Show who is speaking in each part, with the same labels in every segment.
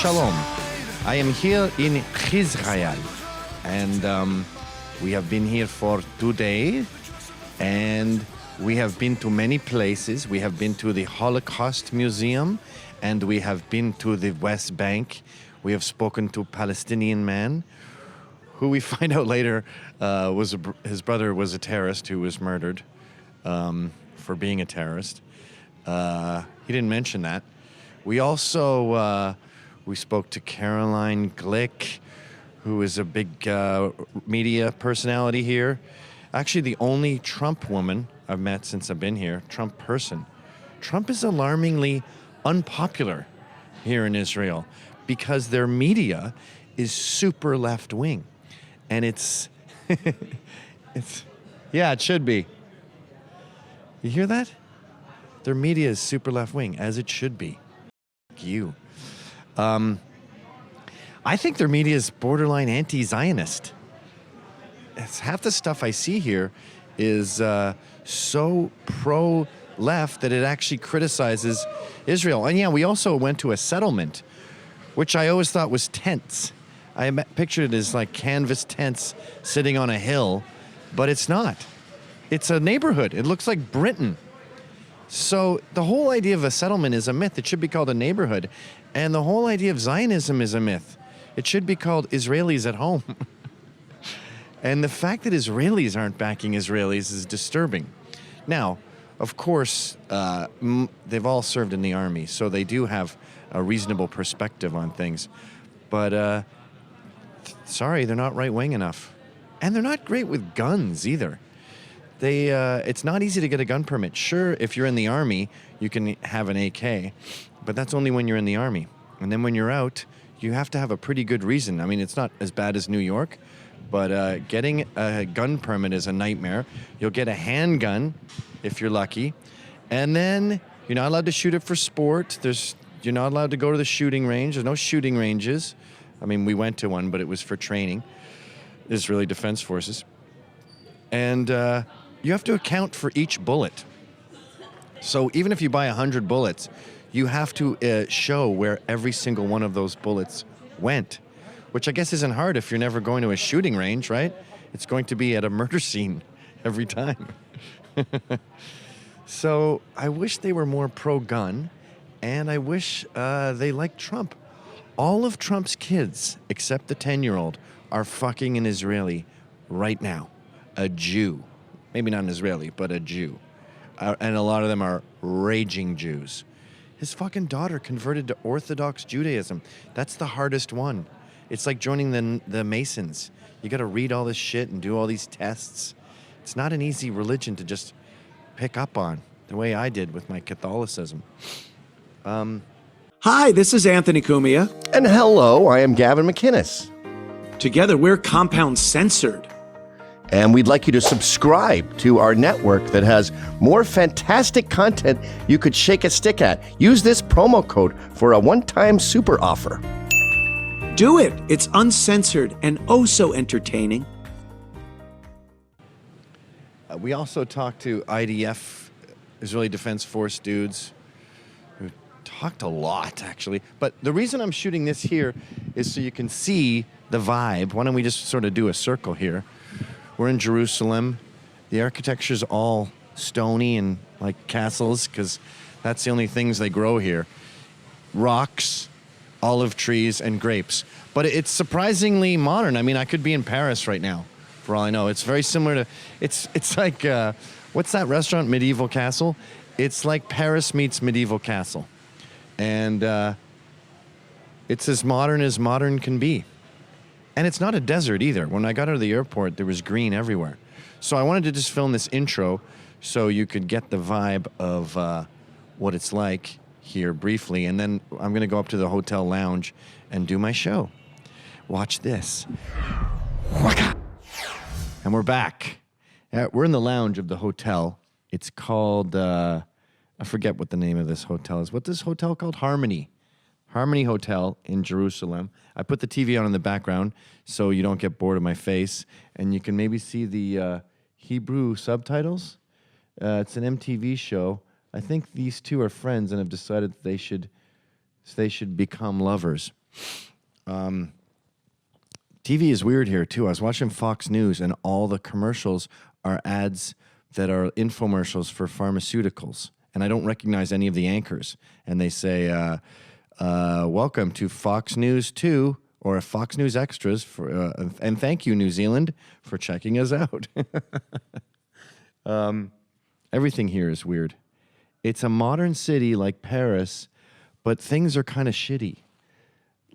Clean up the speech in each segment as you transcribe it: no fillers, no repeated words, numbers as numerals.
Speaker 1: Shalom. I am here in Israel, and we have been here for 2 days, and we have been to many places. We have been to the Holocaust Museum, and we have been to the West Bank. We have spoken to a Palestinian man, who we find out later his brother was a terrorist who was murdered for being a terrorist. He didn't mention that. We also we spoke to Caroline Glick, who is a big media personality here. Actually, the only Trump woman I've met since I've been here, Trump person. Trump is alarmingly unpopular here in Israel because their media is super left-wing. And it's, yeah, it should be. You hear that? Their media is super left-wing, as it should be. You. I think their media is borderline anti-Zionist. It's half the stuff I see here is so pro-left that it actually criticizes Israel. And yeah, we also went to a settlement, which I always thought was tents. I pictured it as like canvas tents sitting on a hill, but it's not. It's a neighborhood. It looks like Britain. So the whole idea of a settlement is a myth. It should be called a neighborhood. And the whole idea of Zionism is a myth. It should be called Israelis at home. And the fact that Israelis aren't backing Israelis is disturbing. Now, of course, they've all served in the army, so they do have a reasonable perspective on things. But sorry, they're not right-wing enough. And they're not great with guns either. It's not easy to get a gun permit. Sure, if you're in the army, you can have an AK, but that's only when you're in the army. And then when you're out, you have to have a pretty good reason. I mean, it's not as bad as New York, but getting a gun permit is a nightmare. You'll get a handgun if you're lucky, and then you're not allowed to shoot it for sport. You're not allowed to go to the shooting range. There's no shooting ranges. I mean, we went to one, but it was for training, Israeli Defense Forces. And you have to account for each bullet. So even if you buy 100 bullets, you have to show where every single one of those bullets went, which I guess isn't hard if you're never going to a shooting range, right? It's going to be at a murder scene every time. So I wish they were more pro-gun, and I wish they liked Trump. All of Trump's kids, except the 10-year-old, are fucking an Israeli right now. A Jew. Maybe not an Israeli, but a Jew. And a lot of them are raging Jews. His fucking daughter converted to Orthodox Judaism. That's the hardest one. It's like joining the Masons. You got to read all this shit and do all these tests. It's not an easy religion to just pick up on, the way I did with my Catholicism.
Speaker 2: Hi, this is Anthony Cumia.
Speaker 3: And hello, I am Gavin McInnes.
Speaker 2: Together, we're Compound Censored.
Speaker 3: And we'd like you to subscribe to our network that has more fantastic content you could shake a stick at. Use this promo code for a one-time super offer.
Speaker 2: Do it. It's uncensored and oh so entertaining.
Speaker 1: We also talked to IDF, Israeli Defense Force dudes, who talked a lot, actually. But the reason I'm shooting this here is so you can see the vibe. Why don't we just sort of do a circle here? We're in Jerusalem. The architecture's all stony and like castles, because that's the only things they grow here. Rocks, olive trees, and grapes. But it's surprisingly modern. I mean, I could be in Paris right now, for all I know. It's very similar to, it's like, what's that restaurant, Medieval Castle? It's like Paris meets Medieval Castle. And it's as modern can be. And it's not a desert either. When I got out of the airport, there was green everywhere. So I wanted to just film this intro so you could get the vibe of what it's like here briefly. And then I'm going to go up to the hotel lounge and do my show. Watch this. And we're back. We're in the lounge of the hotel. It's called, I forget what the name of this hotel is. What's this hotel called? Harmony Hotel in Jerusalem. I put the TV on in the background so you don't get bored of my face, and you can maybe see the Hebrew subtitles. It's an MTV show. I think these two are friends and have decided that they should become lovers. TV is weird here too. I was watching Fox News, and all the commercials are ads that are infomercials for pharmaceuticals, and I don't recognize any of the anchors. And they say, "Welcome to Fox News 2 or Fox News Extras for, and thank you, New Zealand, for checking us out." Everything here is weird. It's a modern city like Paris, but things are kind of shitty.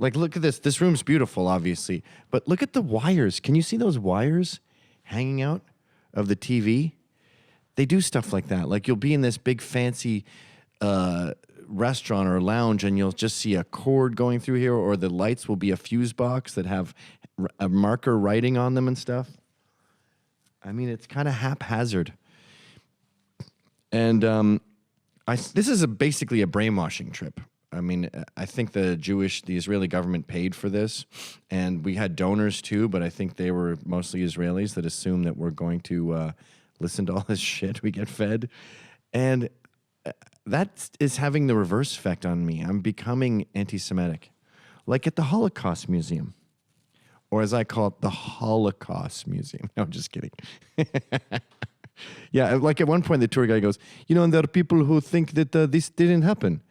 Speaker 1: Like, look at this. This room's beautiful, obviously. But look at the wires. Can you see those wires hanging out of the TV? They do stuff like that. Like, you'll be in this big fancy restaurant or lounge, and you'll just see a cord going through here, or the lights will be a fuse box that have a marker writing on them and stuff. I mean, it's kind of haphazard. And this is basically a brainwashing trip. I mean, I think the Israeli government paid for this, and we had donors too, but I think they were mostly Israelis that assumed that we're going to listen to all this shit we get fed. And that is having the reverse effect on me. I'm becoming anti-Semitic, like at the Holocaust Museum, or as I call it, the Holocaust Museum. No, I'm just kidding. Yeah, like at one point the tour guide goes, and there are people who think that this didn't happen.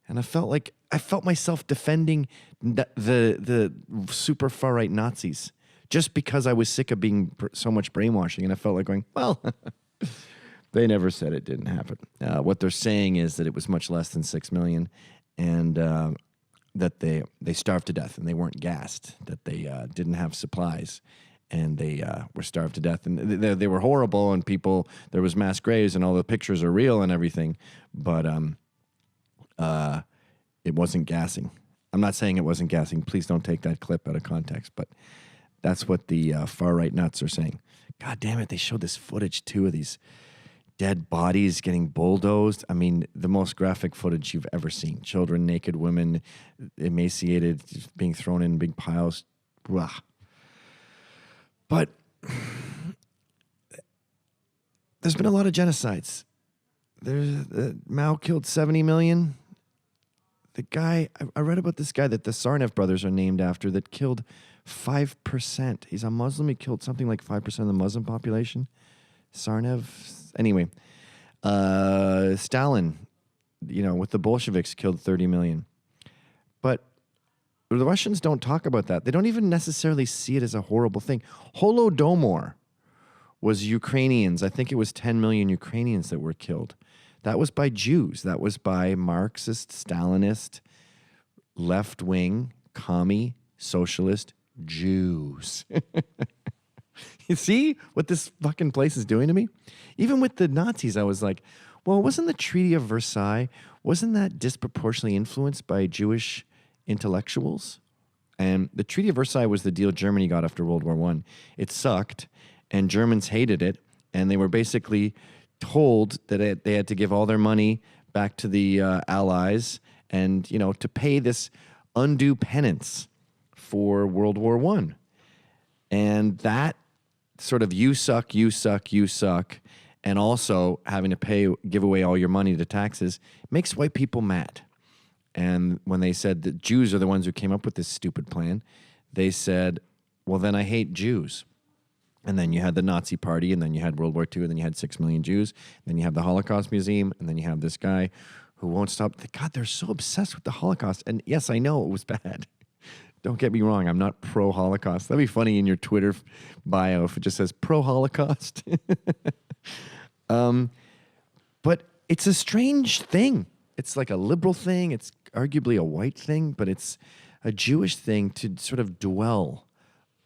Speaker 1: And I felt myself defending the super far right Nazis just because I was sick of being so much brainwashing, and I felt like going, well, they never said it didn't happen. What they're saying is that it was much less than 6 million, and that they starved to death and they weren't gassed, that they didn't have supplies, and they were starved to death, and they were horrible, and there was mass graves, and all the pictures are real and everything, but it wasn't gassing. I'm not saying it wasn't gassing. Please don't take that clip out of context, but that's what the far-right nuts are saying. God damn it, they showed this footage, too, of these dead bodies getting bulldozed. I mean, the most graphic footage you've ever seen. Children, naked women, emaciated, just being thrown in big piles. Blah. But there's been a lot of genocides. Mao killed 70 million. The guy, I read about this guy that the Tsarnaev brothers are named after that killed 5%. He's a Muslim. He killed something like 5% of the Muslim population. Tsarnaev. Anyway, Stalin, with the Bolsheviks, killed 30 million. But the Russians don't talk about that. They don't even necessarily see it as a horrible thing. Holodomor was Ukrainians. I think it was 10 million Ukrainians that were killed. That was by Jews. That was by Marxist, Stalinist, left-wing, commie, socialist Jews. You see what this fucking place is doing to me? Even with the Nazis, I was like, well, wasn't the Treaty of Versailles, wasn't that disproportionately influenced by Jewish intellectuals? And the Treaty of Versailles was the deal Germany got after World War I. It sucked, and Germans hated it, and they were basically told that they had to give all their money back to the Allies and, to pay this undue penance for World War I. And that sort of you suck, and also having to give away all your money to taxes makes white people mad. And when they said that Jews are the ones who came up with this stupid plan, they said, well, then I hate Jews. And then you had the Nazi Party, and then you had World War II, and then you had 6 million Jews. Then you have the Holocaust Museum, and then you have this guy who won't stop. God, they're so obsessed with the Holocaust. And yes, I know it was bad. Don't get me wrong. I'm not pro-Holocaust. That'd be funny in your Twitter bio if it just says pro-Holocaust. But it's a strange thing. It's like a liberal thing. It's arguably a white thing, but it's a Jewish thing to sort of dwell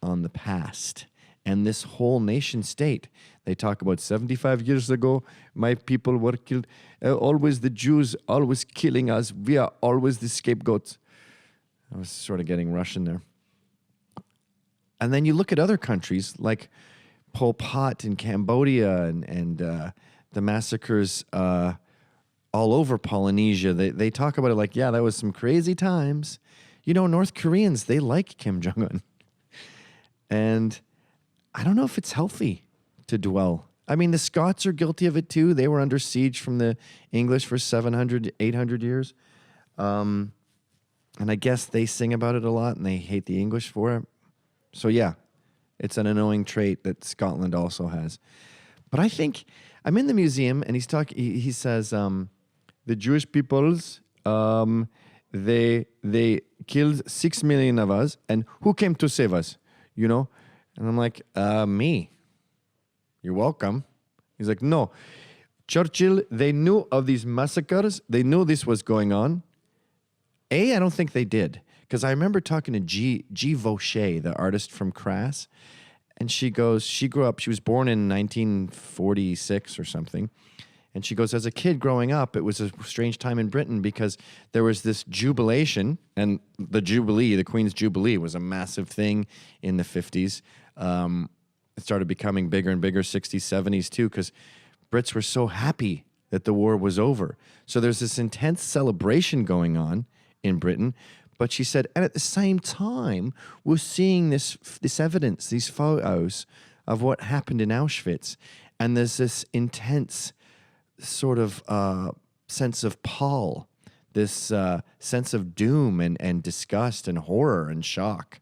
Speaker 1: on the past. And this whole nation state, they talk about 75 years ago, my people were killed. Always the Jews, always killing us. We are always the scapegoats. I was sort of getting Russian there. And then you look at other countries like Pol Pot in Cambodia and the massacres all over Polynesia. They talk about it like, yeah, that was some crazy times. North Koreans, they like Kim Jong-un. And I don't know if it's healthy to dwell. I mean, the Scots are guilty of it too. They were under siege from the English for 700, 800 years. And I guess they sing about it a lot and they hate the English for it. So yeah, it's an annoying trait that Scotland also has. But I think I'm in the museum and he's talking. He says the Jewish peoples they killed 6 million of us, and who came to save us? You know, and I'm like, me. You're welcome. He's like, no, Churchill. They knew of these massacres. They knew this was going on. I don't think they did, because I remember talking to G. Vaucher, the artist from Crass. And she goes, she grew up, she was born in 1946 or something. And she goes, as a kid growing up, it was a strange time in Britain because there was this jubilation, and the Jubilee, the Queen's Jubilee, was a massive thing in the 50s. It started becoming bigger and bigger, 60s, 70s too, because Brits were so happy that the war was over. So there's this intense celebration going on in Britain. But she said, and at the same time, we're seeing this evidence, these photos of what happened in Auschwitz. And there's this intense sort of sense of pall, this sense of doom and disgust and horror and shock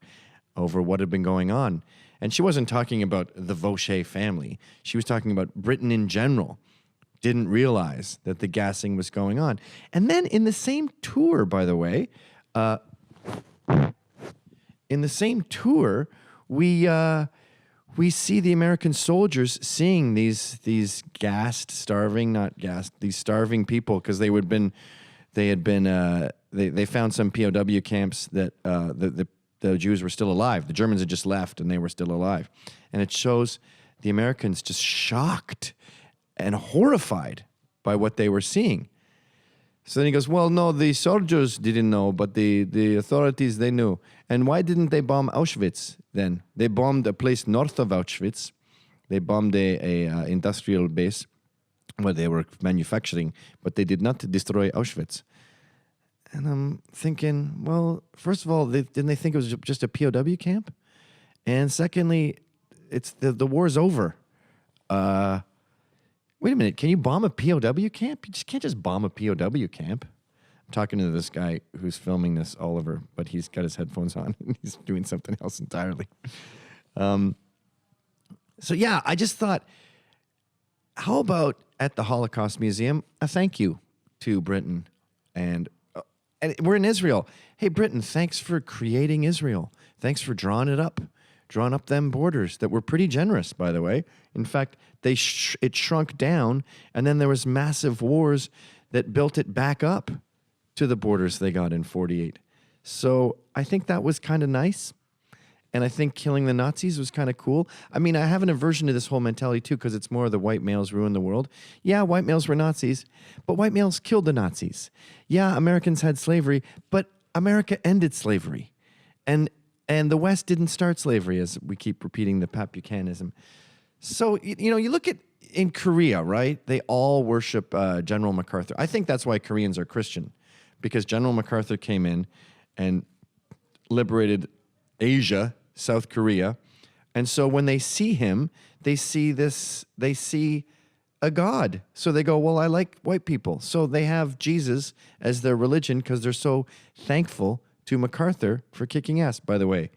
Speaker 1: over what had been going on. And she wasn't talking about the Vaucher family. She was talking about Britain in general. Didn't realize that the gassing was going on. And then in the same tour, by the way, in the same tour, we see the American soldiers seeing these gassed, starving, not gassed, these starving people, because they found some POW camps that the Jews were still alive. The Germans had just left and they were still alive. And it shows the Americans just shocked and horrified by what they were seeing. So then he goes, well, no, the soldiers didn't know, but the authorities, they knew. And why didn't they bomb Auschwitz then? They bombed a place north of Auschwitz. They bombed a industrial base where they were manufacturing, but they did not destroy Auschwitz. And I'm thinking, well, first of all, didn't they think it was just a POW camp? And secondly, it's the war's over. Wait a minute, can you bomb a POW camp? You just can't just bomb a POW camp. I'm talking to this guy who's filming this, Oliver, but he's got his headphones on and he's doing something else entirely. So yeah, I just thought, how about at the Holocaust Museum, a thank you to Britain. And we're in Israel. Hey, Britain, thanks for creating Israel. Thanks for drawing up them borders that were pretty generous, by the way. In fact, it shrunk down, and then there was massive wars that built it back up to the borders they got in 48. So I think that was kind of nice, and I think killing the Nazis was kind of cool. I mean, I have an aversion to this whole mentality, too, because it's more the white males ruined the world. Yeah, white males were Nazis, but white males killed the Nazis. Yeah, Americans had slavery, but America ended slavery. And the West didn't start slavery, as we keep repeating the Pat Buchanism. So, you look at in Korea, right? They all worship General MacArthur. I think that's why Koreans are Christian, because General MacArthur came in and liberated Asia, South Korea. And so when they see him, they see a God. So they go, well, I like white people. So they have Jesus as their religion because they're so thankful to MacArthur for kicking ass. By the way,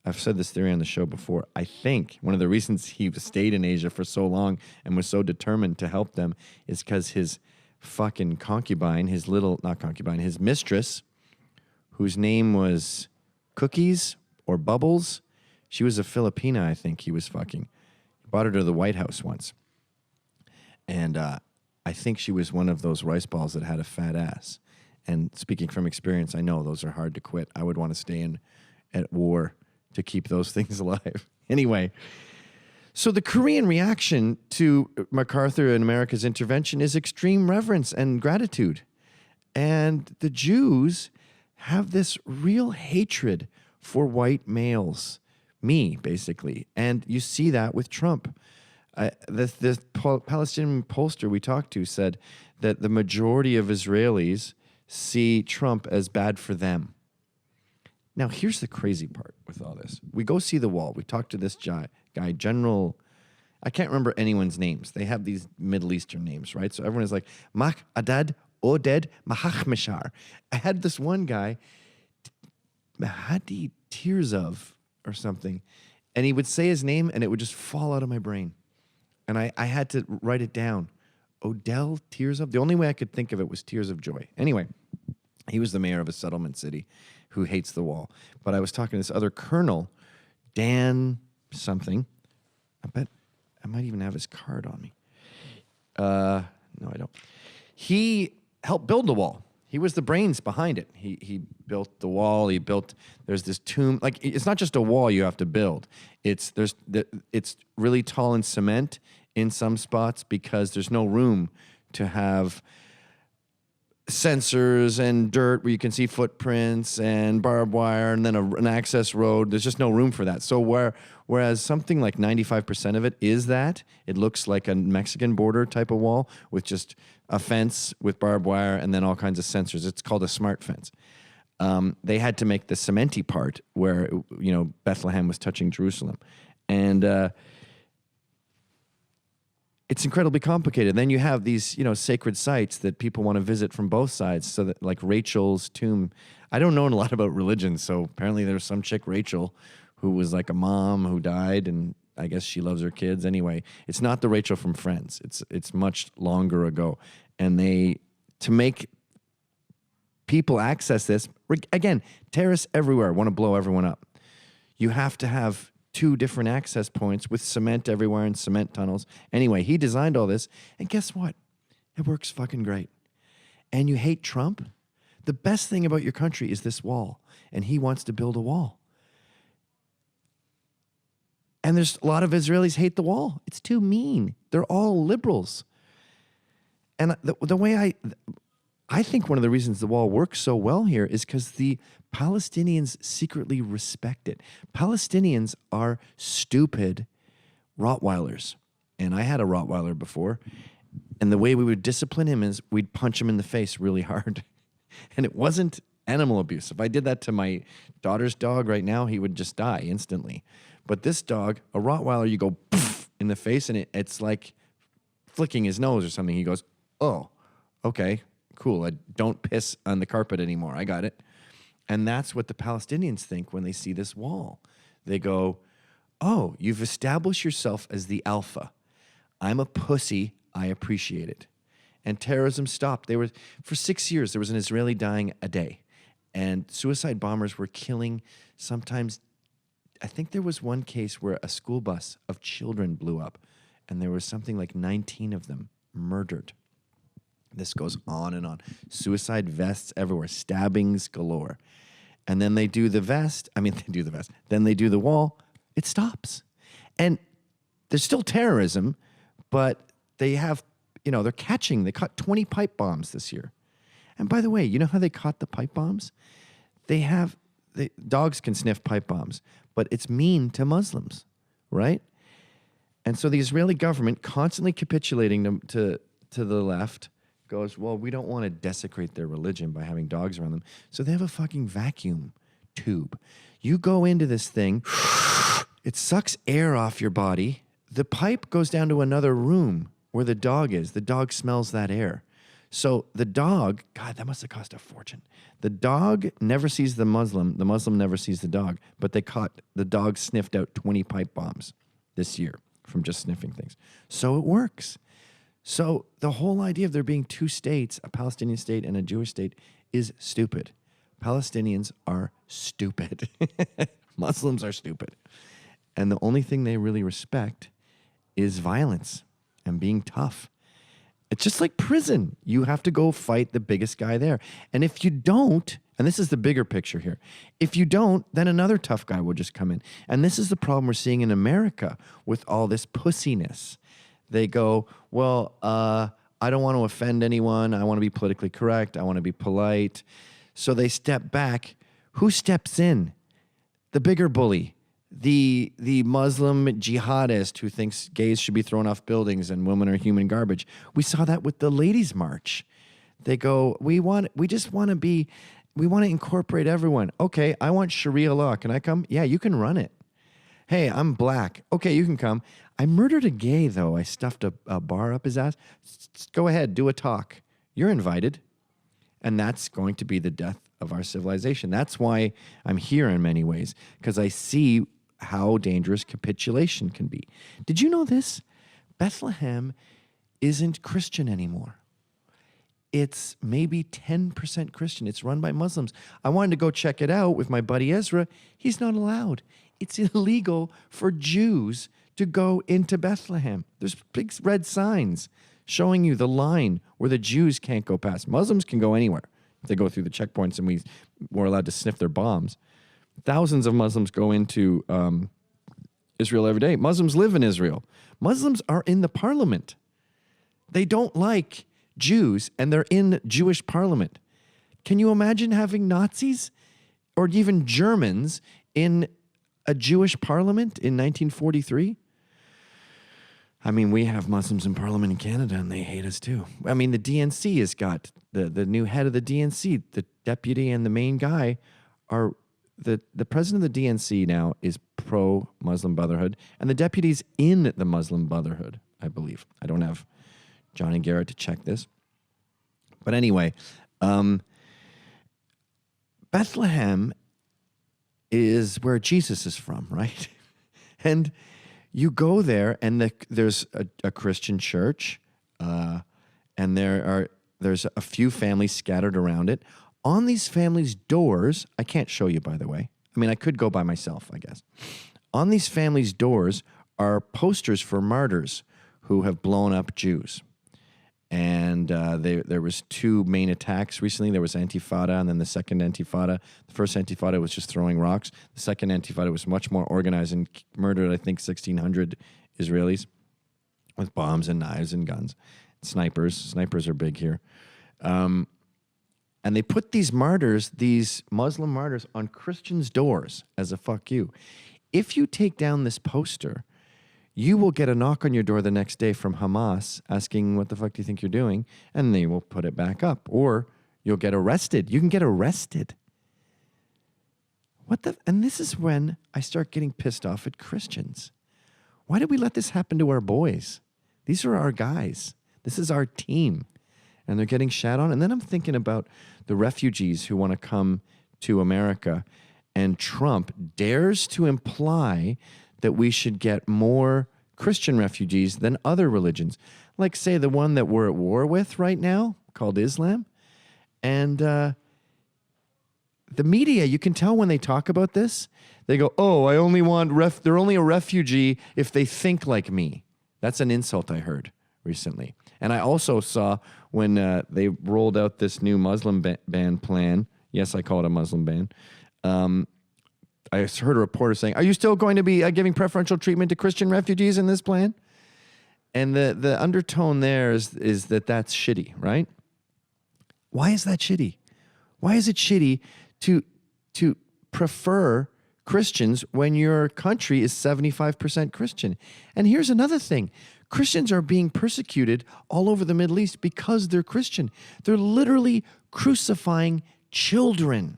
Speaker 1: I've said this theory on the show before. I think one of the reasons he stayed in Asia for so long and was so determined to help them is because his fucking concubine, his mistress, whose name was Cookies or Bubbles, she was a Filipina, I think he was fucking. He brought her to the White House once. And I think she was one of those rice balls that had a fat ass. And speaking from experience, I know those are hard to quit. I would want to stay at war to keep those things alive. Anyway, so the Korean reaction to MacArthur and America's intervention is extreme reverence and gratitude. And the Jews have this real hatred for white males, me, basically. And you see that with Trump. The Palestinian pollster we talked to said that the majority of Israelis see Trump as bad for them. Now, here's the crazy part with all this. We go see the wall. We talk to this guy, General, I can't remember anyone's names. They have these Middle Eastern names, right? So everyone is like, Mach, Adad, Oded, Mahachmeshar. I had this one guy, Mahdi Tears of or something. And he would say his name and it would just fall out of my brain. And I had to write it down. Odell Tears of? The only way I could think of it was Tears of Joy. Anyway, he was the mayor of a settlement city who hates the wall. But I was talking to this other colonel, Dan something. I bet I might even have his card on me. No, I don't. He helped build the wall. He was the brains behind it. He built the wall. There's this tomb. Like, it's not just a wall you have to build. It's really tall in cement in some spots because there's no room to have sensors and dirt where you can see footprints and barbed wire and then an access road. There's just no room for that. So whereas something like 95% of it is that, it looks like a Mexican border type of wall with just a fence with barbed wire and then all kinds of sensors. It's called a smart fence. They had to make the cementy part where, Bethlehem was touching Jerusalem. And it's incredibly complicated. Then you have these, sacred sites that people want to visit from both sides. So that, like Rachel's tomb, I don't know a lot about religion. So apparently there's some chick, Rachel, who was like a mom who died, and I guess she loves her kids. Anyway, it's not the Rachel from Friends. It's much longer ago. And to make people access this, again, terrorists everywhere want to blow everyone up. You have to have 2 different access points with cement everywhere and cement tunnels. Anyway, he designed all this, and guess what? It works fucking great. And you hate Trump? The best thing about your country is this wall, and he wants to build a wall. And there's a lot of Israelis hate the wall. It's too mean. They're all liberals. And the way I think one of the reasons the wall works so well here is because the Palestinians secretly respect it. Palestinians are stupid Rottweilers. And I had a Rottweiler before. And the way we would discipline him is we'd punch him in the face really hard. And it wasn't animal abuse. If I did that to my daughter's dog right now, he would just die instantly. But this dog, a Rottweiler, you go poof in the face and it's like flicking his nose or something. He goes, oh, okay. Cool, I don't piss on the carpet anymore. I got it. And that's what the Palestinians think when they see this wall. They go, oh, you've established yourself as the alpha. I'm a pussy. I appreciate it. And terrorism stopped. For 6 years, there was an Israeli dying a day. And suicide bombers were killing sometimes. I think there was one case where a school bus of children blew up. And there was something like 19 of them murdered. This goes on and on. Suicide vests everywhere. Stabbings galore. And then they do the vest. Then they do the wall. It stops. And there's still terrorism, but they have, they caught 20 pipe bombs this year. And by the way, you know how they caught the pipe bombs? Dogs can sniff pipe bombs, but it's mean to Muslims, right? And so the Israeli government, constantly capitulating them to the left, goes, well, we don't want to desecrate their religion by having dogs around them. So they have a fucking vacuum tube. You go into this thing, it sucks air off your body. The pipe goes down to another room where the dog is. The dog smells that air. So the dog, God, that must have cost a fortune. The dog never sees the Muslim never sees the dog, but the dog sniffed out 20 pipe bombs this year from just sniffing things. So it works. So the whole idea of there being 2 states, a Palestinian state and a Jewish state, is stupid. Palestinians are stupid. Muslims are stupid. And the only thing they really respect is violence and being tough. It's just like prison. You have to go fight the biggest guy there. And if you don't, and this is the bigger picture here, if you don't, then another tough guy will just come in. And this is the problem we're seeing in America with all this pussiness. They go, well, I don't want to offend anyone. I want to be politically correct. I want to be polite. So they step back. Who steps in? The bigger bully, the Muslim jihadist who thinks gays should be thrown off buildings and women are human garbage. We saw that with the Ladies' March. They go, we want to incorporate everyone. Okay, I want Sharia law. Can I come? Yeah, you can run it. Hey, I'm black. Okay, you can come. I murdered a gay, though. I stuffed a bar up his ass. Go ahead, do a talk. You're invited. And that's going to be the death of our civilization. That's why I'm here in many ways, because I see how dangerous capitulation can be. Did you know this? Bethlehem isn't Christian anymore. It's maybe 10% Christian. It's run by Muslims. I wanted to go check it out with my buddy Ezra. He's not allowed. It's illegal for Jews to go into Bethlehem. There's big red signs showing you the line where the Jews can't go past. Muslims can go anywhere. If they go through the checkpoints and we're allowed to sniff their bombs. Thousands of Muslims go into Israel every day. Muslims live in Israel. Muslims are in the parliament. They don't like Jews, and they're in Jewish parliament. Can you imagine having Nazis or even Germans in a Jewish parliament in 1943? I mean, we have Muslims in parliament in Canada, and they hate us too. I mean, the DNC has got the new head of the DNC, the deputy and the main guy are the president of the DNC now is pro-Muslim Brotherhood, and the deputy's in the Muslim Brotherhood, I believe. I don't have Johnny Garrett to check this. But anyway, Bethlehem is where Jesus is from, right? And you go there, and there's a Christian church, and there's a few families scattered around it. On these families' doors, I can't show you, by the way. I mean, I could go by myself, I guess. On these families' doors are posters for martyrs who have blown up Jews. And there was two main attacks recently. There was Antifada and then the second Antifada. The first Antifada was just throwing rocks. The second Antifada was much more organized and murdered, I think, 1,600 Israelis with bombs and knives and guns. Snipers. Snipers are big here. And they put these martyrs, these Muslim martyrs, on Christians' doors as a fuck you. If you take down this poster, you will get a knock on your door the next day from Hamas asking, what the fuck do you think you're doing? And they will put it back up. Or you'll get arrested. You can get arrested. And this is when I start getting pissed off at Christians. Why did we let this happen to our boys? These are our guys. This is our team. And they're getting shat on. And then I'm thinking about the refugees who want to come to America. And Trump dares to imply that we should get more Christian refugees than other religions. Like, say, the one that we're at war with right now, called Islam. And the media, you can tell when they talk about this, they go, oh, I only want, they're only a refugee if they think like me. That's an insult I heard recently. And I also saw when they rolled out this new Muslim ban plan. Yes, I call it a Muslim ban. I heard a reporter saying, are you still going to be giving preferential treatment to Christian refugees in this plan? And the undertone there is that that's shitty, right? Why is that shitty? Why is it shitty to prefer Christians when your country is 75% Christian? And here's another thing. Christians are being persecuted all over the Middle East because they're Christian. They're literally crucifying children.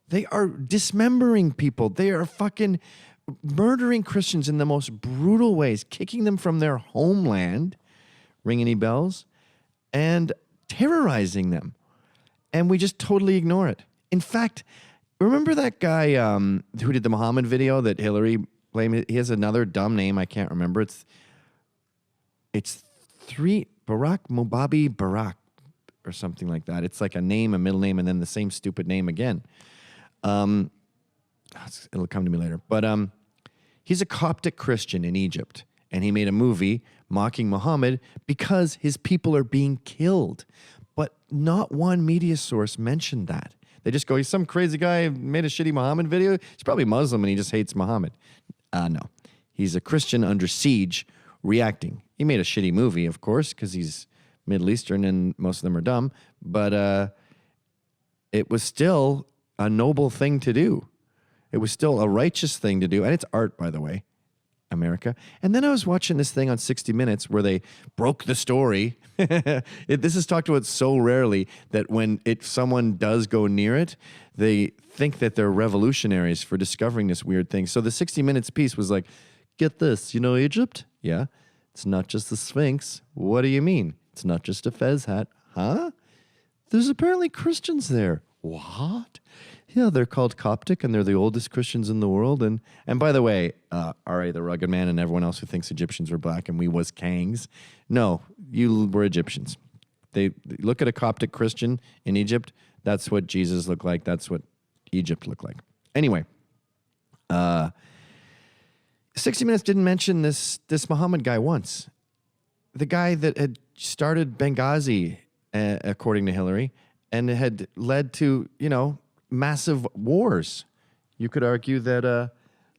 Speaker 1: They are dismembering people. They are fucking murdering Christians in the most brutal ways, kicking them from their homeland, ring any bells, and terrorizing them. And we just totally ignore it. In fact, remember that guy who did the Muhammad video that Hillary blamed? He has another dumb name. I can't remember. It's Barack Mubabi Barack or something like that. It's like a name, a middle name, and then the same stupid name again. It'll come to me later. But he's a Coptic Christian in Egypt, and he made a movie mocking Muhammad because his people are being killed. But not one media source mentioned that. They just go, he's some crazy guy who made a shitty Muhammad video. He's probably Muslim and he just hates Muhammad. No. He's a Christian under siege reacting. He made a shitty movie, of course, because he's Middle Eastern and most of them are dumb. But it was still a noble thing to do. It was still a righteous thing to do. And it's art, by the way, America. And then I was watching this thing on 60 Minutes where they broke the story. This is talked about so rarely that when someone does go near it, they think that they're revolutionaries for discovering this weird thing. So the 60 Minutes piece was like, get this, you know Egypt? Yeah. It's not just the Sphinx. What do you mean? It's not just a fez hat. Huh? There's apparently Christians there. What? Yeah, they're called Coptic, and they're the oldest Christians in the world. And by the way, R.A. the Rugged Man and everyone else who thinks Egyptians were black and we was Kangs, no, you were Egyptians. They look at a Coptic Christian in Egypt. That's what Jesus looked like. That's what Egypt looked like. Anyway, 60 Minutes didn't mention this Muhammad guy once. The guy that had started Benghazi, according to Hillary, and it had led to, massive wars. You could argue that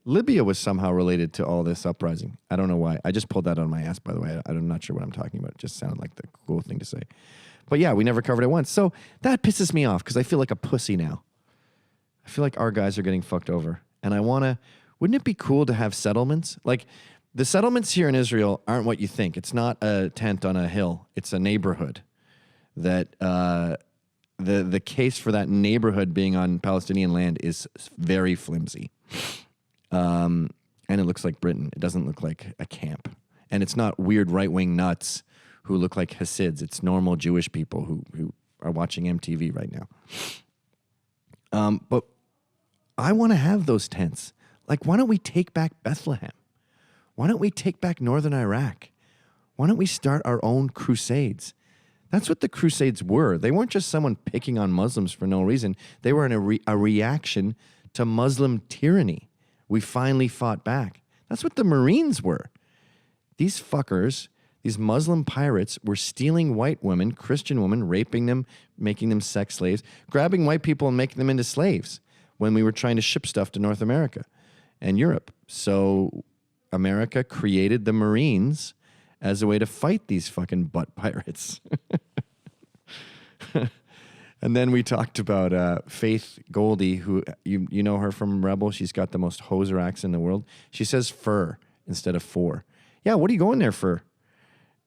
Speaker 1: Libya was somehow related to all this uprising. I don't know why. I just pulled that out of my ass, by the way. I'm not sure what I'm talking about. It just sounded like the cool thing to say. But yeah, we never covered it once. So that pisses me off because I feel like a pussy now. I feel like our guys are getting fucked over. And wouldn't it be cool to have settlements? Like, the settlements here in Israel aren't what you think. It's not a tent on a hill. It's a neighborhood. That the case for that neighborhood being on Palestinian land is very flimsy. And it looks like Britain. It doesn't look like a camp. And it's not weird right-wing nuts who look like Hasids. It's normal Jewish people who are watching MTV right now. But I want to have those tents. Like, why don't we take back Bethlehem? Why don't we take back northern Iraq? Why don't we start our own crusades? That's what the crusades were. They weren't just someone picking on Muslims for no reason. They were a reaction to Muslim tyranny. We finally fought back. That's what the Marines were. These fuckers, these Muslim pirates, were stealing white women, Christian women, raping them, making them sex slaves, grabbing white people and making them into slaves when we were trying to ship stuff to North America and Europe. So America created the Marines as a way to fight these fucking butt pirates. And then we talked about Faith Goldie, who you know her from Rebel. She's got the most hoser accent in the world. She says fur instead of for. Yeah, what are you going there for?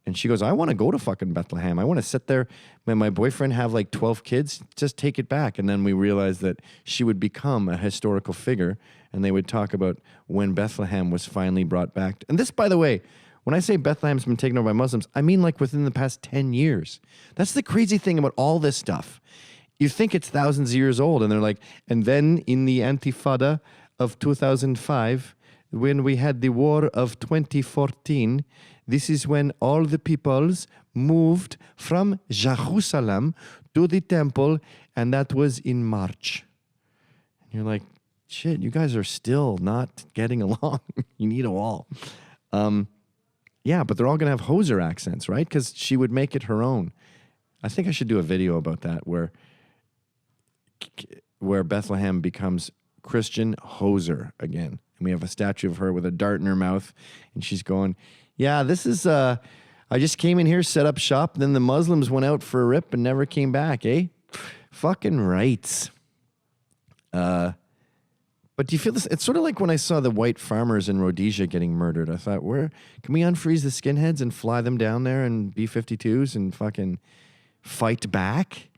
Speaker 1: And she goes, I want to go to fucking Bethlehem. I want to sit there. When my boyfriend have like 12 kids, just take it back. And then we realized that she would become a historical figure, and they would talk about when Bethlehem was finally brought back. And this, by the way, when I say Bethlehem's been taken over by Muslims, I mean like within the past 10 years. That's the crazy thing about all this stuff. You think it's thousands of years old, and they're like, and then in the Intifada of 2005, when we had the war of 2014, this is when all the peoples moved from Jerusalem to the temple, and that was in March. And you're like, shit, you guys are still not getting along. You need a wall. Yeah, but they're all going to have hoser accents, right? Because she would make it her own. I think I should do a video about that where Bethlehem becomes Christian hoser again. And we have a statue of her with a dart in her mouth, and she's going, yeah, this is, I just came in here, set up shop, and then the Muslims went out for a rip and never came back, eh? Fucking rights. But do you feel this? It's sort of like when I saw the white farmers in Rhodesia getting murdered. I thought, can we unfreeze the skinheads and fly them down there in B-52s and fucking fight back?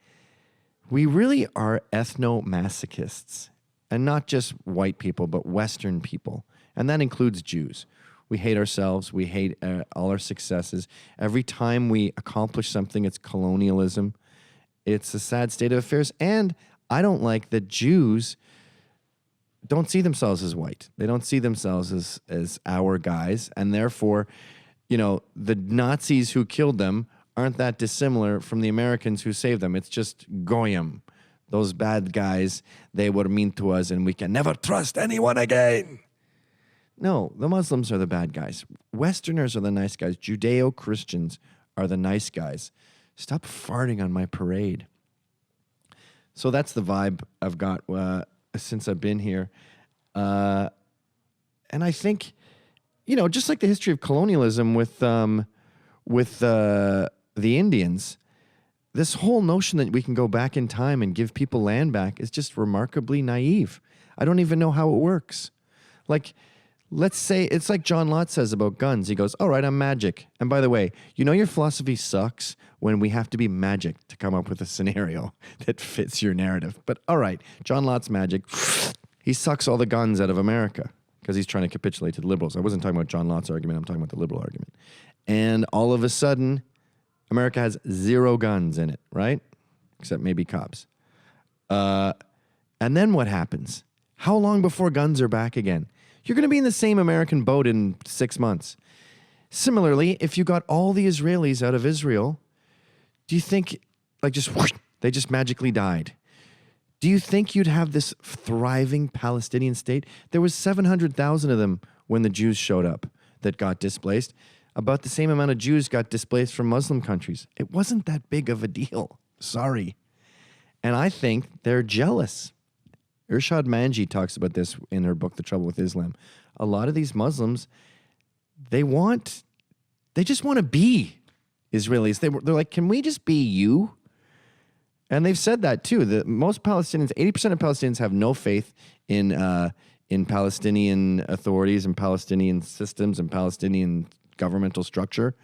Speaker 1: We really are ethno-masochists. And not just white people, but Western people. And that includes Jews. We hate ourselves. We hate all our successes. Every time we accomplish something, it's colonialism. It's a sad state of affairs. And I don't like that Jews don't see themselves as white. They don't see themselves as our guys. And therefore, the Nazis who killed them aren't that dissimilar from the Americans who saved them. It's just Goyim. Those bad guys, they were mean to us, and we can never trust anyone again. No, the Muslims are the bad guys. Westerners are the nice guys. Judeo-Christians are the nice guys. Stop farting on my parade. So that's the vibe I've got since I've been here. And I think, just like the history of colonialism with the Indians, this whole notion that we can go back in time and give people land back is just remarkably naive. I don't even know how it works. Like, let's say, it's like John Lott says about guns. He goes, all right, I'm magic. And by the way, your philosophy sucks when we have to be magic to come up with a scenario that fits your narrative. But all right, John Lott's magic. He sucks all the guns out of America because he's trying to capitulate to the liberals. I wasn't talking about John Lott's argument. I'm talking about the liberal argument. And all of a sudden, America has 0 guns in it, right? Except maybe cops. And then what happens? How long before guns are back again? You're going to be in the same American boat in 6 months. Similarly, if you got all the Israelis out of Israel, do you think, like, just whoosh, they just magically died? Do you think you'd have this thriving Palestinian state? There was 700,000 of them when the Jews showed up that got displaced. About the same amount of Jews got displaced from Muslim countries. It wasn't that big of a deal. Sorry. And I think they're jealous. Irshad Manji talks about this in her book, The Trouble with Islam. A lot of these Muslims, they just want to be Israelis. They're like, can we just be you? And they've said that too. That most Palestinians, 80% of Palestinians have no faith in Palestinian authorities and Palestinian systems and Palestinian governmental structure.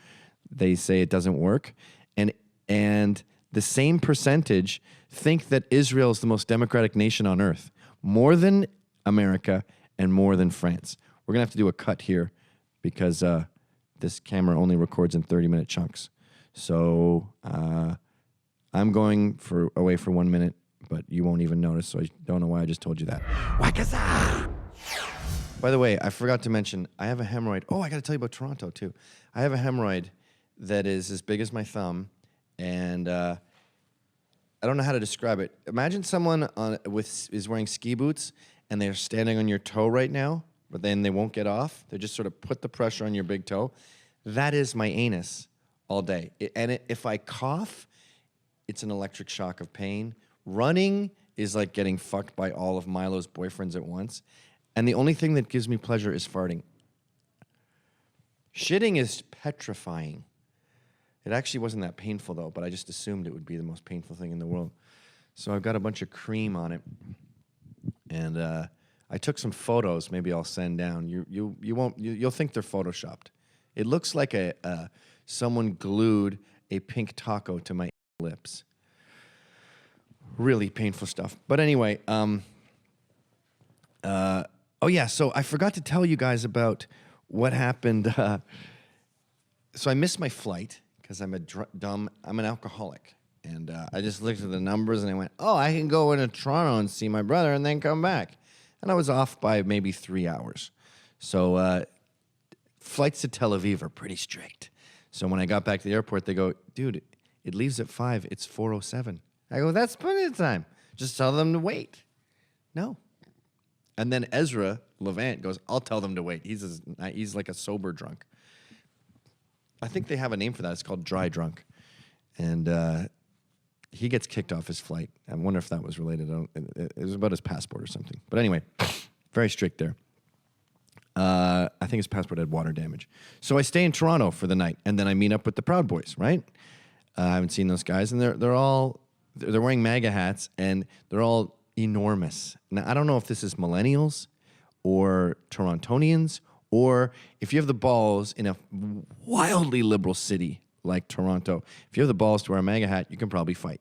Speaker 1: They say it doesn't work. And the same percentage think that Israel is the most democratic nation on earth, more than America and more than France. We're going to have to do a cut here because this camera only records in 30-minute chunks. So I'm going away for 1 minute, but you won't even notice, so I don't know why I just told you that. Wakasa! By the way, I forgot to mention, I have a hemorrhoid. Oh, I got to tell you about Toronto, too. I have a hemorrhoid that is as big as my thumb, and I don't know how to describe it. Imagine someone is wearing ski boots, and they're standing on your toe right now, but then they won't get off. They just sort of put the pressure on your big toe. That is my anus all day. If I cough, it's an electric shock of pain. Running is like getting fucked by all of Milo's boyfriends at once. And the only thing that gives me pleasure is farting. Shitting is petrifying. It actually wasn't that painful, though, but I just assumed it would be the most painful thing in the world. So I've got a bunch of cream on it. And I took some photos. Maybe I'll send down. You'll think they're photoshopped. It looks like someone glued a pink taco to my lips. Really painful stuff. But anyway, oh yeah, so I forgot to tell you guys about what happened. So I missed my flight because I'm I'm an alcoholic. And I just looked at the numbers and I went, oh, I can go into Toronto and see my brother and then come back. And I was off by maybe 3 hours. So flights to Tel Aviv are pretty strict. So when I got back to the airport, they go, dude, it leaves at 5. It's 4:07. I go, that's plenty of time. Just tell them to wait. No. And then Ezra Levant goes, I'll tell them to wait. He's like a sober drunk. I think they have a name for that. It's called dry drunk. And he gets kicked off his flight. I wonder if that was related. It was about his passport or something. But anyway, very strict there. I think his passport had water damage. So I stay in Toronto for the night, and then I meet up with the Proud Boys, right? I haven't seen those guys, and they're wearing MAGA hats, and they're all enormous. Now, I don't know if this is millennials or Torontonians, or if you have the balls in a wildly liberal city like Toronto, if you have the balls to wear a MAGA hat, you can probably fight.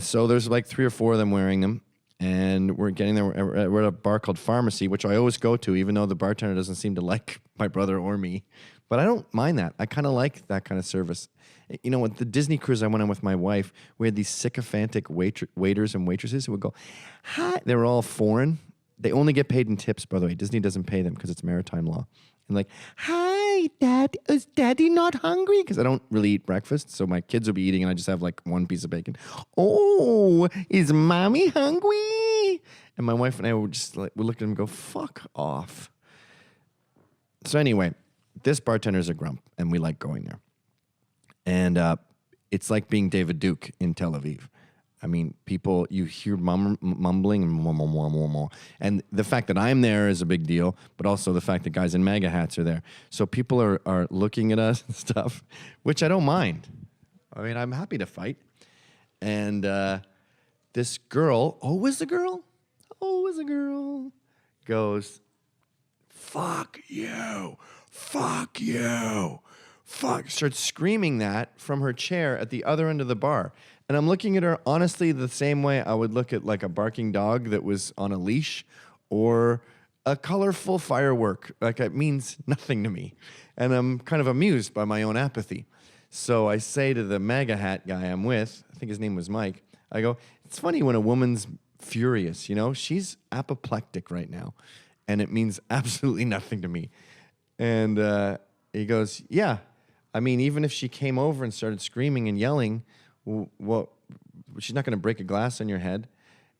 Speaker 1: So there's like 3 or 4 of them wearing them, and we're getting there. We're at a bar called Pharmacy, which I always go to, even though the bartender doesn't seem to like my brother or me. But I don't mind that. I kind of like that kind of service. You know, at the Disney cruise I went on with my wife, we had these sycophantic waiters and waitresses who would go, hi. They were all foreign. They only get paid in tips, by the way. Disney doesn't pay them because it's maritime law. And like, hi, Dad, is Daddy not hungry? Because I don't really eat breakfast, so my kids will be eating and I just have like 1 piece of bacon. Oh, is Mommy hungry? And my wife and I would just like, we look at him and go, fuck off. So anyway, this bartender's a grump, and we like going there. And it's like being David Duke in Tel Aviv. I mean, people, you hear mumbling, and the fact that I'm there is a big deal, but also the fact that guys in MAGA hats are there. So people are looking at us and stuff, which I don't mind. I mean, I'm happy to fight. And this girl, was a girl, goes, fuck you, starts screaming that from her chair at the other end of the bar. And I'm looking at her honestly the same way I would look at like a barking dog that was on a leash or a colorful firework. Like it means nothing to me. And I'm kind of amused by my own apathy. So I say to the MAGA hat guy I'm with, I think his name was Mike, I go, It's funny when a woman's furious, you know? She's apoplectic right now, and it means absolutely nothing to me. And he goes, yeah. I mean, even if she came over and started screaming and yelling, well, she's not going to break a glass on your head.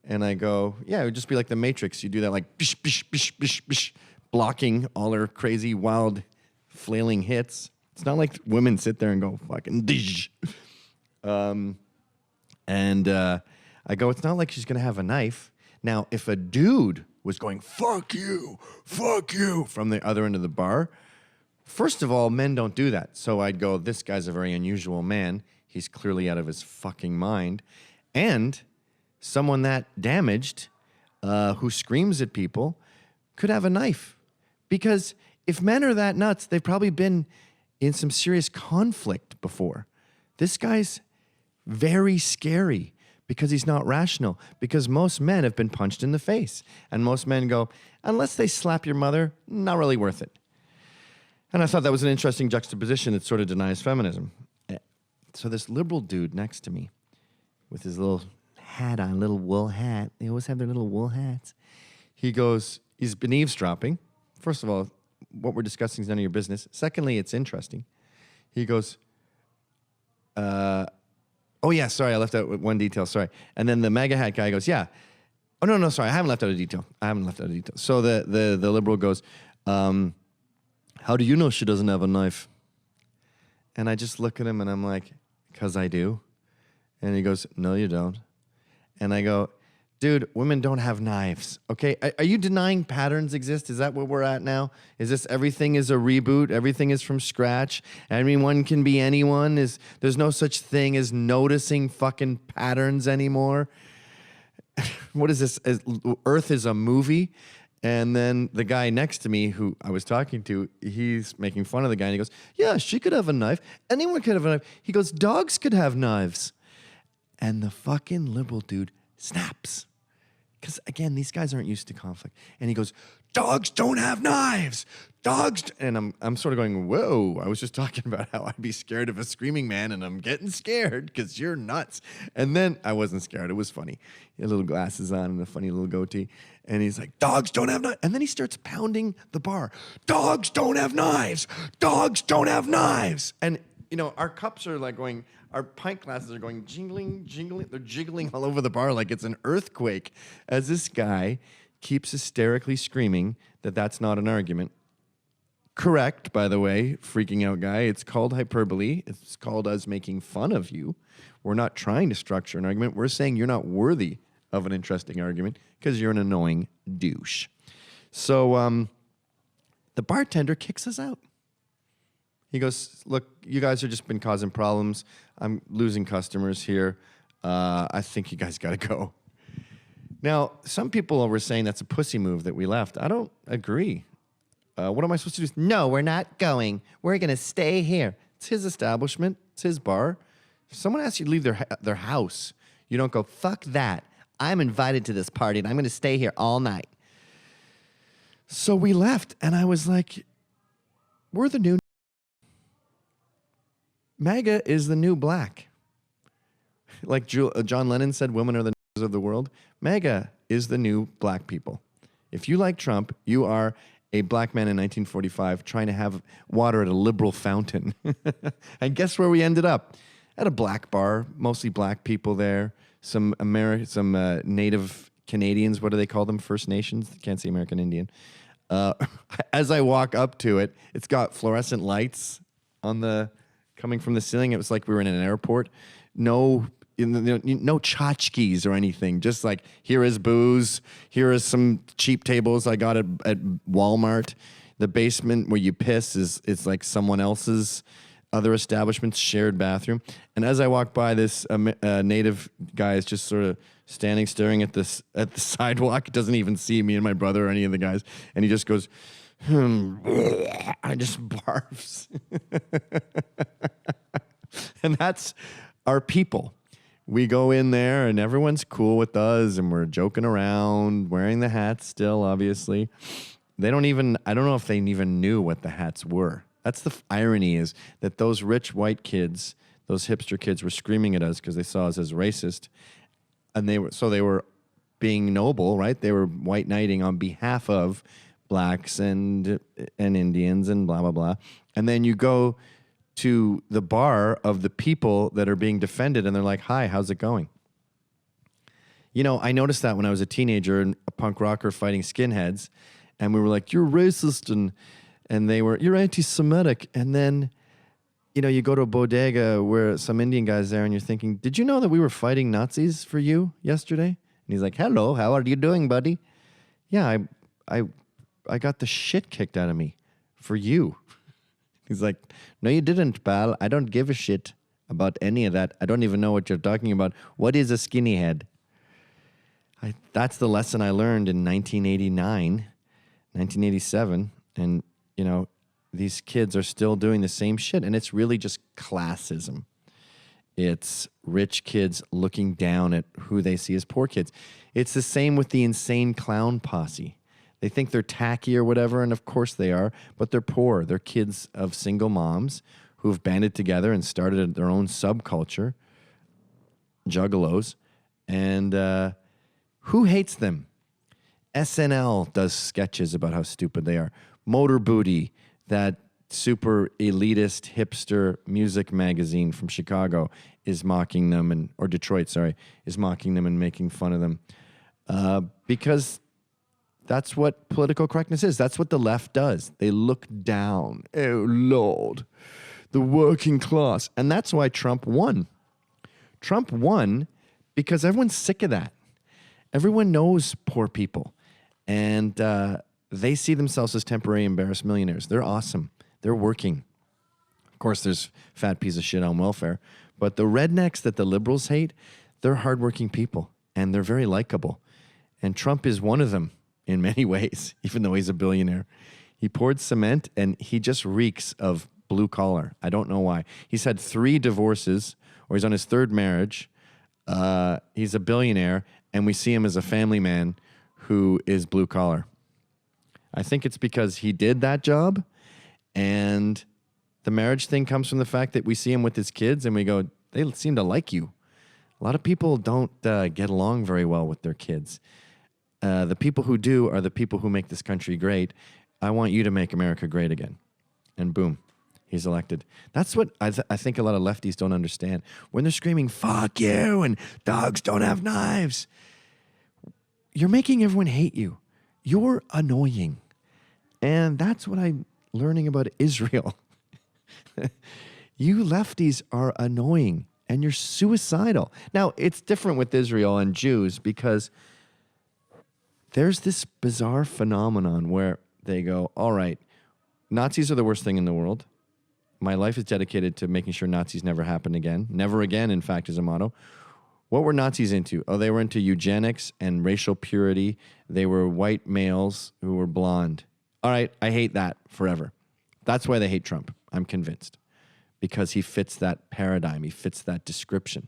Speaker 1: And I go, yeah, it would just be like the Matrix. You do that like bish, bish, bish, bish, bish, blocking all her crazy, wild, flailing hits. It's not like women sit there and go fucking dish. I go, it's not like she's going to have a knife. Now, if a dude was going, fuck you, from the other end of the bar, first of all, men don't do that. So I'd go, this guy's a very unusual man. He's clearly out of his fucking mind. And someone that damaged, who screams at people, could have a knife. Because if men are that nuts, they've probably been in some serious conflict before. This guy's very scary because he's not rational. Because most men have been punched in the face. And most men go, unless they slap your mother, not really worth it. And I thought that was an interesting juxtaposition that sort of denies feminism. So this liberal dude next to me with his little hat on, little wool hat. They always have their little wool hats. He goes, he's been eavesdropping. First of all, what we're discussing is none of your business. Secondly, it's interesting. He goes, oh yeah, sorry, I left out one detail, sorry. And then the MAGA hat guy goes, yeah. Oh, no, sorry, I haven't left out a detail. So the liberal goes, how do you know she doesn't have a knife? And I just look at him and I'm like, because I do. And he goes, no, you don't. And I go, dude, women don't have knives, okay? Are you denying patterns exist? Is that what we're at now? Is this everything is a reboot? Everything is from scratch? Anyone can be anyone? There's no such thing as noticing fucking patterns anymore? What is this? Earth is a movie? And then the guy next to me who I was talking to, he's making fun of the guy and he goes, yeah, she could have a knife. Anyone could have a knife. He goes, dogs could have knives. And the fucking liberal dude snaps. Because, again, these guys aren't used to conflict. And he goes, dogs don't have knives. And I'm sort of going, whoa, I was just talking about how I'd be scared of a screaming man, and I'm getting scared because you're nuts. And then I wasn't scared. It was funny. He had little glasses on and a funny little goatee. And he's like, dogs don't have knives. And then he starts pounding the bar. Dogs don't have knives. Dogs don't have knives. And, you know, our cups are like going, our pint glasses are going jingling. They're jiggling all over the bar like it's an earthquake as this guy keeps hysterically screaming that that's not an argument. Correct, by the way, freaking out guy. It's called hyperbole. It's called us making fun of you. We're not trying to structure an argument. We're saying you're not worthy of an interesting argument because you're an annoying douche. So the bartender kicks us out. He goes, look, you guys have just been causing problems. I'm losing customers here. I think you guys got to go. Now, some people were saying that's a pussy move that we left. I don't agree. What am I supposed to do? No, we're not going. We're going to stay here. It's his establishment. It's his bar. If someone asks you to leave their house, you don't go, fuck that. I'm invited to this party, and I'm going to stay here all night. So we left, and I was like, we're the new... MAGA is the new black. Like John Lennon said, women are the news of the world. MAGA is the new black people. If you like Trump, you are a black man in 1945 trying to have water at a liberal fountain. And guess where we ended up? At a black bar, mostly black people there, some Native Canadians, what do they call them? First Nations? Can't say American Indian. As I walk up to it, it's got fluorescent lights coming from the ceiling. It was like we were in an airport. No tchotchkes or anything. Just like, here is booze. Here is some cheap tables I got at Walmart. The basement where you piss is like someone else's other establishment's shared bathroom. And as I walk by, this native guy is just sort of staring at the sidewalk. He doesn't even see me and my brother or any of the guys. And he just goes, I just barfs. And that's our people. We go in there and everyone's cool with us and we're joking around, wearing the hats still, obviously. I don't know if they even knew what the hats were. That's the irony, is that those rich white kids, those hipster kids, were screaming at us because they saw us as racist. and they were being noble, right? They were white knighting on behalf of blacks and Indians and blah, blah, blah. And then you go to the bar of the people that are being defended, and they're like, hi, how's it going? You know, I noticed that when I was a teenager and a punk rocker fighting skinheads, and we were like, you're racist, and they were, you're anti-Semitic. And then, you know, you go to a bodega where some Indian guy's there, and you're thinking, did you know that we were fighting Nazis for you yesterday? And he's like, hello, how are you doing, buddy? Yeah, I got the shit kicked out of me for you. He's like, no, you didn't, pal. I don't give a shit about any of that. I don't even know what you're talking about. What is a skinny head? That's the lesson I learned in 1989, 1987. And, you know, these kids are still doing the same shit. And it's really just classism. It's rich kids looking down at who they see as poor kids. It's the same with the insane clown posse. They think they're tacky or whatever, and of course they are, but they're poor. They're kids of single moms who've banded together and started their own subculture, juggalos, and who hates them? SNL does sketches about how stupid they are. Motor Booty, that super elitist hipster music magazine from Chicago, is mocking them, or Detroit, sorry, is mocking them and making fun of them. Because that's what political correctness is. That's what the left does. They look down. Oh, Lord, the working class. And that's why Trump won. Trump won because everyone's sick of that. Everyone knows poor people. And they see themselves as temporary embarrassed millionaires. They're awesome. They're working. Of course, there's fat piece of shit on welfare. But the rednecks that the liberals hate, they're hardworking people. And they're very likable. And Trump is one of them in many ways, even though he's a billionaire. He poured cement, and he just reeks of blue collar. I don't know why. He's had 3 divorces, or he's on his 3rd marriage. He's a billionaire, and we see him as a family man who is blue collar. I think it's because he did that job, and the marriage thing comes from the fact that we see him with his kids, and we go, they seem to like you. A lot of people don't get along very well with their kids. The people who do are the people who make this country great. I want you to make America great again. And boom, he's elected. That's what I think a lot of lefties don't understand. When they're screaming, fuck you, and dogs don't have knives, you're making everyone hate you. You're annoying. And that's what I'm learning about Israel. You lefties are annoying, and you're suicidal. Now, it's different with Israel and Jews because there's this bizarre phenomenon where they go, all right, Nazis are the worst thing in the world. My life is dedicated to making sure Nazis never happen again. Never again, in fact, is a motto. What were Nazis into? Oh, they were into eugenics and racial purity. They were white males who were blonde. All right, I hate that forever. That's why they hate Trump, I'm convinced. Because he fits that paradigm. He fits that description.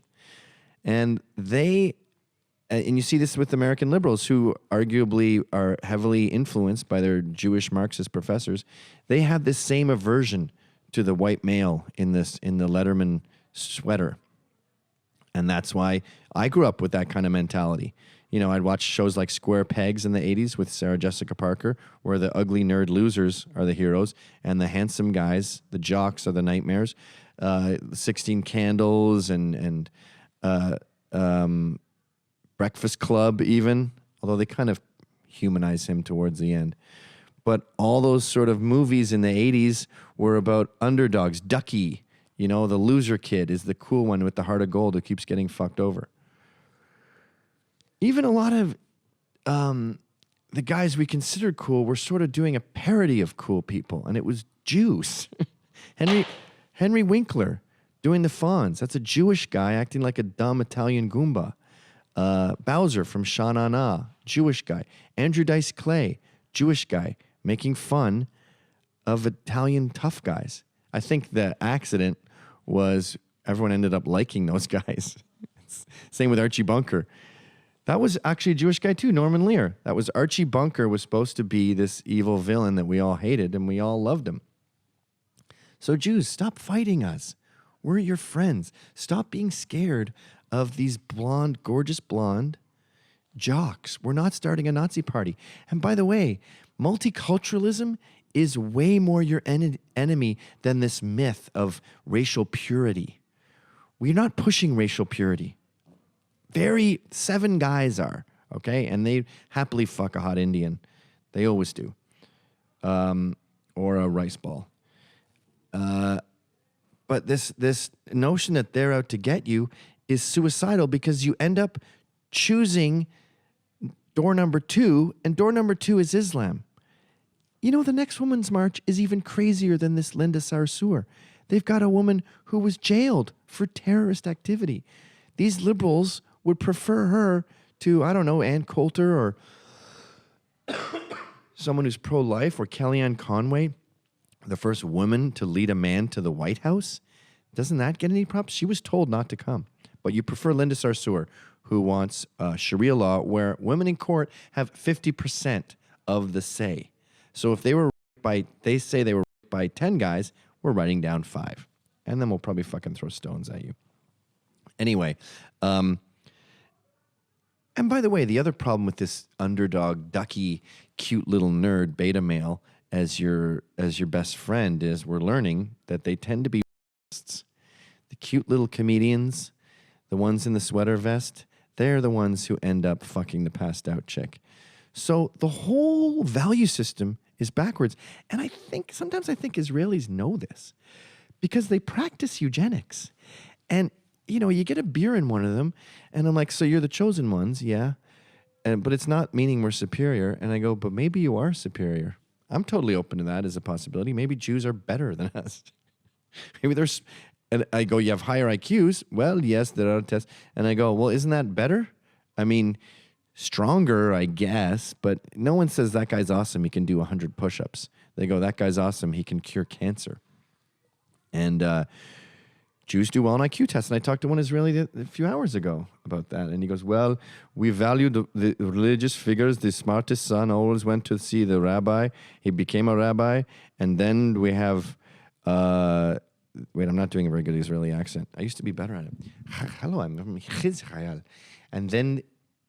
Speaker 1: And you see this with American liberals who arguably are heavily influenced by their Jewish Marxist professors. They have this same aversion to the white male in the Letterman sweater. And that's why I grew up with that kind of mentality. You know, I'd watch shows like Square Pegs in the 80s with Sarah Jessica Parker, where the ugly nerd losers are the heroes and the handsome guys, the jocks, are the nightmares. 16 Candles and Breakfast Club even, although they kind of humanize him towards the end. But all those sort of movies in the 80s were about underdogs. Ducky, you know, the loser kid is the cool one with the heart of gold who keeps getting fucked over. Even a lot of the guys we considered cool were sort of doing a parody of cool people, and it was Jews. Henry Winkler doing the Fonz. That's a Jewish guy acting like a dumb Italian Goomba. Bowser from Sha Na Na, Jewish guy. Andrew Dice Clay, Jewish guy, making fun of Italian tough guys. I think the accident was everyone ended up liking those guys. Same with Archie Bunker. That was actually a Jewish guy too, Norman Lear. That was Archie Bunker was supposed to be this evil villain that we all hated and we all loved him. So Jews, stop fighting us. We're your friends. Stop being scared of these blonde, gorgeous blonde jocks. We're not starting a Nazi party. And by the way, multiculturalism is way more your enemy than this myth of racial purity. We're not pushing racial purity. 7 guys are, okay? And they happily fuck a hot Indian. They always do. Or a rice ball. But this notion that they're out to get you is suicidal because you end up choosing door number 2, and door number 2 is Islam. You know, the next Women's March is even crazier than this Linda Sarsour. They've got a woman who was jailed for terrorist activity. These liberals would prefer her to, I don't know, Ann Coulter or someone who's pro-life, or Kellyanne Conway, the first woman to lead a man to the White House. Doesn't that get any props? She was told not to come. But you prefer Linda Sarsour, who wants Sharia law where women in court have 50% of the say. So if they were they say they were by 10 guys, we're writing down 5. And then we'll probably fucking throw stones at you. Anyway, and by the way, the other problem with this underdog, ducky, cute little nerd beta male as your best friend is we're learning that they tend to be racists. The cute little comedians, the ones in the sweater vest, they're the ones who end up fucking the passed out chick. So the whole value system is backwards. And sometimes I think Israelis know this because they practice eugenics. And, you know, you get a beer in one of them and I'm like, so you're the chosen ones, yeah. But it's not meaning we're superior. And I go, but maybe you are superior. I'm totally open to that as a possibility. Maybe Jews are better than us. Maybe there's, and I go, you have higher IQs? Well, yes, there are tests. And I go, well, isn't that better? I mean, stronger, I guess, but no one says that guy's awesome. He can do 100 push-ups. They go, that guy's awesome. He can cure cancer. And Jews do well on IQ tests. And I talked to one Israeli a few hours ago about that. And he goes, well, we value the religious figures. The smartest son always went to see the rabbi. He became a rabbi. And then we have, wait, I'm not doing a very good Israeli accent. I used to be better at it. Hello, I'm from Israel. And then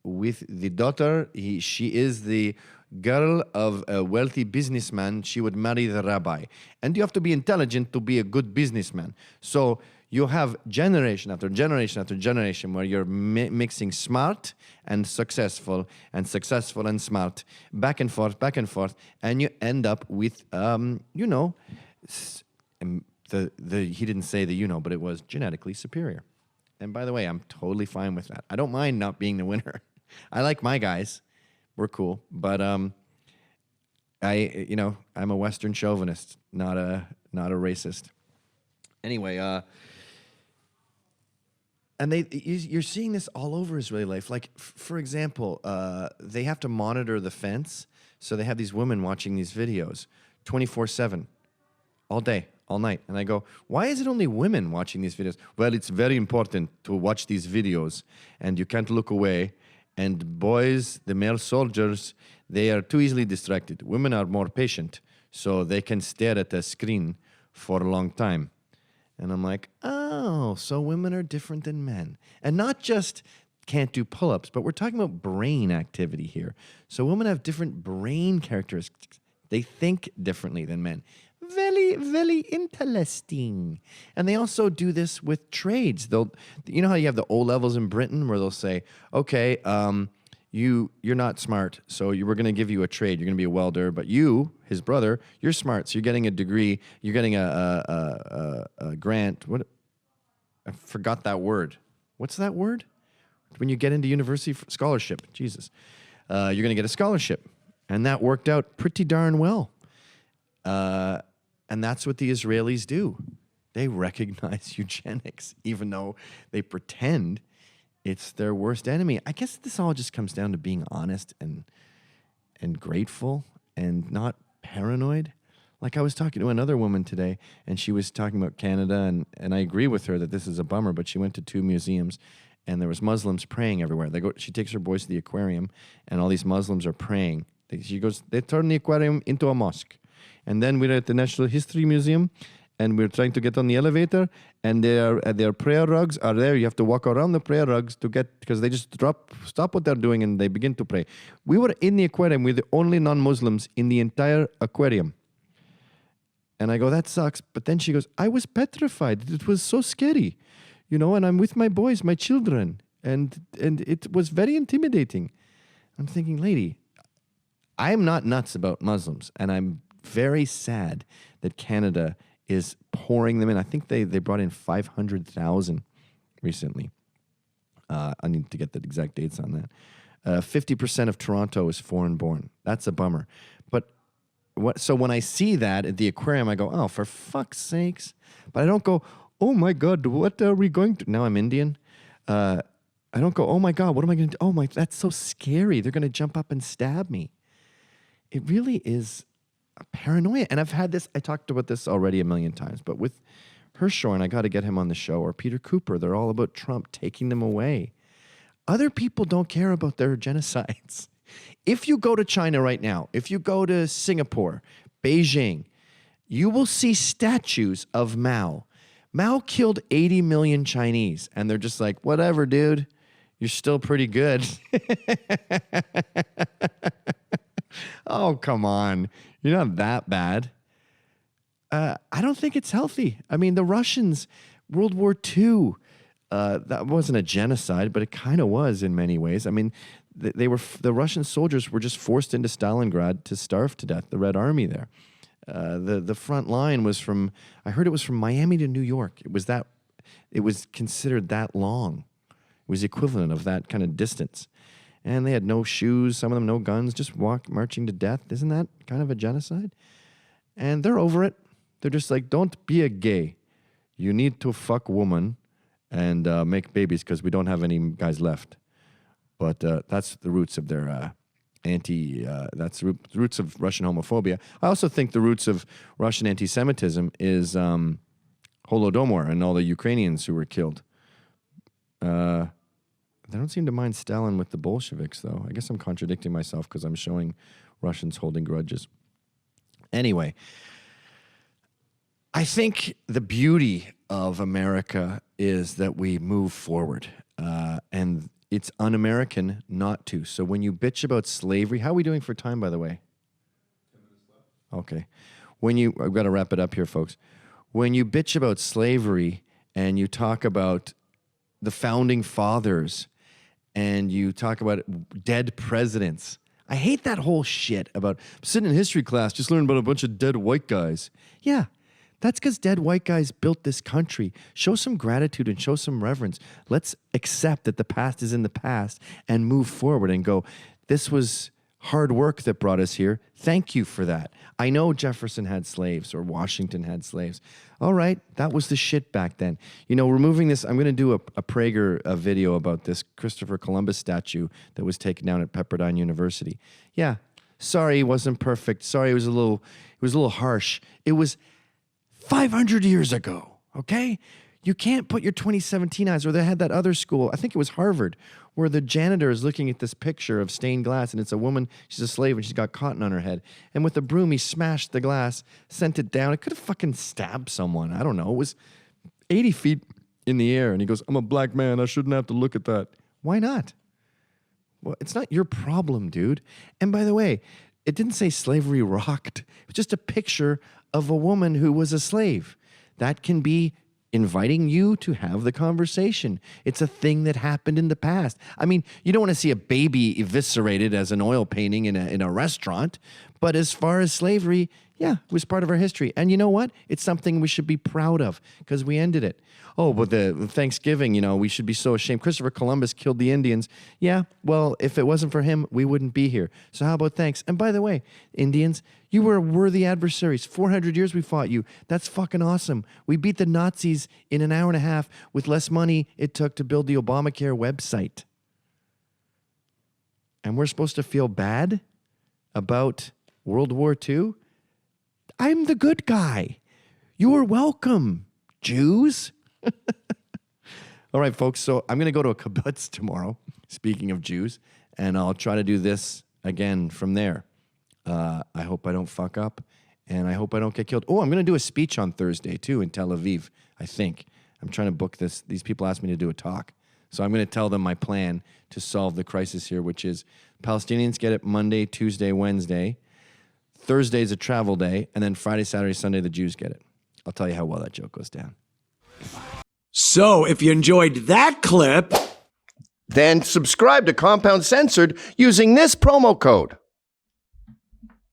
Speaker 1: with the daughter, she is the girl of a wealthy businessman. She would marry the rabbi. And you have to be intelligent to be a good businessman. So you have generation after generation after generation where you're mixing smart and successful and smart, back and forth, and you end up with, you know, he didn't say but it was genetically superior. And by the way, I'm totally fine with that. I don't mind not being the winner. I like my guys. We're cool. But I'm a Western chauvinist, not a racist. Anyway, and you're seeing this all over Israeli life. Like, for example, they have to monitor the fence. So they have these women watching these videos 24/7, all day, all night. And I go, why is it only women watching these videos? Well, it's very important to watch these videos and you can't look away. And boys, the male soldiers, they are too easily distracted. Women are more patient, so they can stare at a screen for a long time. And I'm like, oh, so women are different than men. And not just can't do pull-ups, but we're talking about brain activity here. So women have different brain characteristics. They think differently than men. Very, very interesting. And they also do this with trades. You know how you have the O levels in Britain where they'll say, okay, you're not smart, so we're going to give you a trade. You're going to be a welder, but you, his brother, you're smart, so you're getting a degree. You're getting a grant. What? I forgot that word. What's that word? When you get into university scholarship. Jesus. You're going to get a scholarship. And that worked out pretty darn well. And that's what the Israelis do. They recognize eugenics, even though they pretend it's their worst enemy. I guess this all just comes down to being honest and grateful and not paranoid. Like I was talking to another woman today, and she was talking about Canada, and I agree with her that this is a bummer, but she went to 2 museums, and there was Muslims praying everywhere. She takes her boys to the aquarium, and all these Muslims are praying. She goes, they turn the aquarium into a mosque. And then we're at the Natural History Museum, and we're trying to get on the elevator, and their prayer rugs are there. You have to walk around the prayer rugs to get, because they just stop what they're doing and they begin to pray. We were in the aquarium. We're the only non-Muslims in the entire aquarium. And I go, that sucks. But then she goes, I was petrified. It was so scary, you know, and I'm with my boys, my children. And it was very intimidating. I'm thinking, lady, I'm not nuts about Muslims, and I'm very sad that Canada is pouring them in. I think they brought in 500,000 recently. I need to get the exact dates on that. 50% of Toronto is foreign-born. That's a bummer. But so when I see that at the aquarium, I go, oh, for fuck's sakes. But I don't go, oh, my God, what are we going to... Now I'm Indian. I don't go, oh, my God, what am I going to do? Oh, my, that's so scary. They're going to jump up and stab me. It really is a paranoia. And I've had this, I talked about this already a million times, but with Hirschhorn, I got to get him on the show, or Peter Cooper, they're all about Trump taking them away. Other people don't care about their genocides. If you go to China right now, if you go to Singapore, Beijing, you will see statues of Mao. Mao killed 80 million Chinese, and they're just like, whatever, dude, you're still pretty good. Oh, come on. You're not that bad. I don't think it's healthy. I mean, the Russians, World War II, that wasn't a genocide, but it kind of was in many ways. I mean, the Russian soldiers were just forced into Stalingrad to starve to death, the Red Army there. The front line was I heard it was from Miami to New York. It was considered that long. It was equivalent of that kind of distance. And they had no shoes, some of them no guns, just marching to death. Isn't that kind of a genocide? And they're over it. They're just like, don't be a gay. You need to fuck woman and make babies because we don't have any guys left. But that's the roots of their that's the roots of Russian homophobia. I also think the roots of Russian anti-Semitism is Holodomor and all the Ukrainians who were killed. They don't seem to mind Stalin with the Bolsheviks, though. I guess I'm contradicting myself because I'm showing Russians holding grudges. Anyway, I think the beauty of America is that we move forward, and it's un-American not to. So when you bitch about slavery, how are we doing for time, by the way?
Speaker 4: 10 minutes left.
Speaker 1: Okay. I've got to wrap it up here, folks. When you bitch about slavery and you talk about the founding fathers and you talk about dead presidents, I hate that whole shit about sitting in history class, just learning about a bunch of dead white guys. Yeah, that's because dead white guys built this country. Show some gratitude and show some reverence. Let's accept that the past is in the past and move forward and go, this was hard work that brought us here. Thank you for that. I know Jefferson had slaves or Washington had slaves. All right, that was the shit back then. You know, removing this, I'm going to do a Prager video about this Christopher Columbus statue that was taken down at Pepperdine University. Yeah, sorry it wasn't perfect. Sorry it was a little harsh. It was 500 years ago, okay? You can't put your 2017 eyes, or they had that other school, I think it was Harvard, where the janitor is looking at this picture of stained glass, and it's a woman, she's a slave, and she's got cotton on her head. And with a broom, he smashed the glass, sent it down. It could have fucking stabbed someone. I don't know. It was 80 feet in the air, and he goes, I'm a black man. I shouldn't have to look at that. Why not? Well, it's not your problem, dude. And by the way, it didn't say slavery rocked. It was just a picture of a woman who was a slave. That can be inviting you to have the conversation. It's a thing that happened in the past. I mean, you don't want to see a baby eviscerated as an oil painting in a restaurant, but as far as slavery, yeah, it was part of our history. And you know what? It's something we should be proud of because we ended it. Oh, but the Thanksgiving, you know, we should be so ashamed. Christopher Columbus killed the Indians. Yeah, well, if it wasn't for him, we wouldn't be here. So how about thanks? And by the way, Indians, you were worthy adversaries. 400 years we fought you. That's fucking awesome. We beat the Nazis in an hour and a half with less money it took to build the Obamacare website. And we're supposed to feel bad about World War II? I'm the good guy. You are welcome, Jews. All right, folks, so I'm going to go to a kibbutz tomorrow, speaking of Jews, and I'll try to do this again from there. I hope I don't fuck up, And I hope I don't get killed. Oh, I'm going to do a speech on Thursday, too, in Tel Aviv, I think. I'm trying to book this. These people asked me to do a talk. So I'm going to tell them my plan to solve the crisis here, which is Palestinians get it Monday, Tuesday, Wednesday. Thursday's a travel day. And then Friday, Saturday, Sunday, the Jews get it. I'll tell you how well that joke goes down.
Speaker 2: So if you enjoyed that clip,
Speaker 3: Then subscribe to Compound Censored using this promo code.